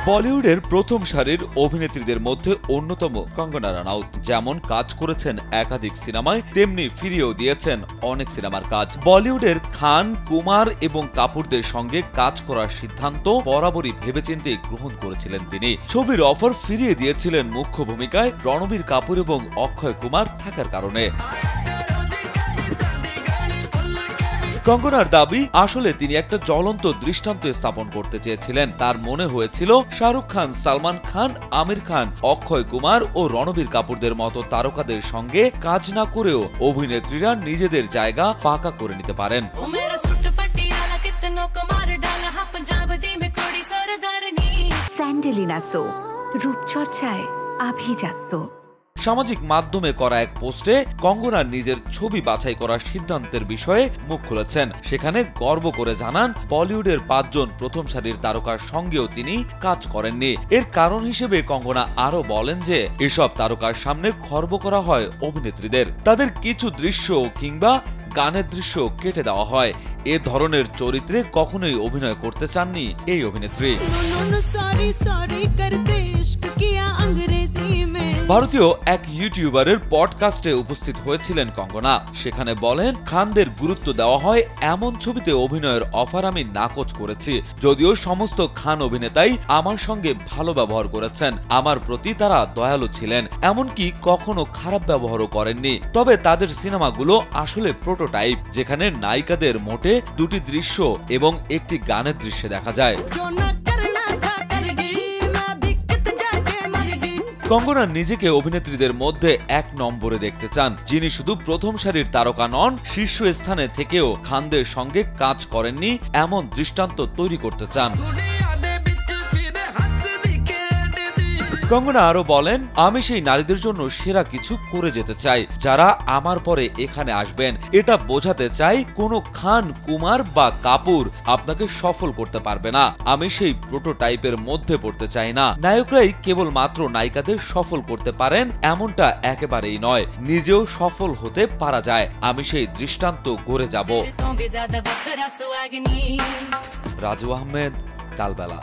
বলিউডের প্রথম সারির অভিনেত্রীদের মধ্যে অন্যতম কঙ্গনা রানাউত। যেমন কাজ করেছেন একাধিক সিনেমায়, তেমনি ফিরিয়েও দিয়েছেন অনেক সিনেমার কাজ। বলিউডের খান, কুমার এবং কাপুরদের সঙ্গে কাজ করার সিদ্ধান্ত বরাবরই ভেবেচিন্তে গ্রহণ করেছিলেন তিনি। ছবির অফার ফিরিয়ে দিয়েছিলেন মুখ্য ভূমিকায় রণবীর কাপুর এবং অক্ষয় কুমার থাকার কারণে। কঙ্গনার দাবি, আসলে তিনি একটা জ্বলন্ত দৃষ্টান্ত স্থাপন করতে চেয়েছিলেন। তার মনে হয়েছিল শাহরুখ খান, সালমান খান, আমির খান, অক্ষয় কুমার ও রণবীর কাপুরদের মতো তারকাদের সঙ্গে কাজ না করেও অভিনেত্রীরা নিজেদের জায়গা পাকা করে নিতে পারেন। স্যান্ডেলিনা সো, রূপচর্চায় আভিজাত্য। সামাজিক মাধ্যমে করা এক পোস্টে কঙ্গনা নিজের ছবি বাছাই করার সিদ্ধান্তের বিষয়ে মুখ খুলেছেন। সেখানে গর্ব করে জানান, বলিউডের 5 জন প্রথম সারির তারকার সঙ্গেও তিনি কাজ করেননি। এর কারণ হিসেবে কঙ্গনা আরো বলেন যে এসব তারকার সামনে খর্ব করা হয় অভিনেত্রীদের। তাদের কিছু দৃশ্য কিংবা গানের দৃশ্য কেটে দেওয়া হয়। এ ধরনের চরিত্রে কখনোই অভিনয় করতে চাননি এই অভিনেত্রী। ভারতীয় এক ইউটিউবারের পডকাস্টে উপস্থিত হয়েছিলেন কঙ্গনা। সেখানে বলেন, খানদের গুরুত্ব দেওয়া হয় এমন ছবিতে অভিনয়ের অফার আমি নাকচ করেছি। যদিও সমস্ত খান অভিনেতাই আমার সঙ্গে ভালো ব্যবহার করেছেন, আমার প্রতি তারা দয়ালু ছিলেন, এমনকি কখনো খারাপ ব্যবহারও করেননি। তবে তাদের সিনেমাগুলো আসলে প্রোটোটাইপ, যেখানে নায়িকাদের মোটে 2টি দৃশ্য এবং একটি গানের দৃশ্যে দেখা যায়। কঙ্গনা নিজেকে অভিনেত্রীদের মধ্যে 1 নম্বরে দেখতে চান, যিনি শুধু প্রথম সারির তারকা নন, শীর্ষ স্থানে থেকেও খানদের সঙ্গে কাজ করেননি এমন দৃষ্টান্ত তৈরি করতে চান। কঙ্গনা আরো বলেন, আমি সেই নারীদের জন্য সেরা কিছু করে যেতে চাই যারা আমার পরে এখানে আসবেন। এটা বোঝাতে চাই কোনো খান, কুমার বা কাপুর আপনাকে সফল করতে পারবে না। আমি সেই প্রোটোটাইপের মধ্যে পড়তে চাই না। নায়করাই কেবলমাত্র নায়িকাদের সফল করতে পারেন এমনটা একেবারেই নয়, নিজেও সফল হতে পারা যায়। আমি সেই দৃষ্টান্ত গড়ে যাব। রাজু আহমেদ, কালবেলা।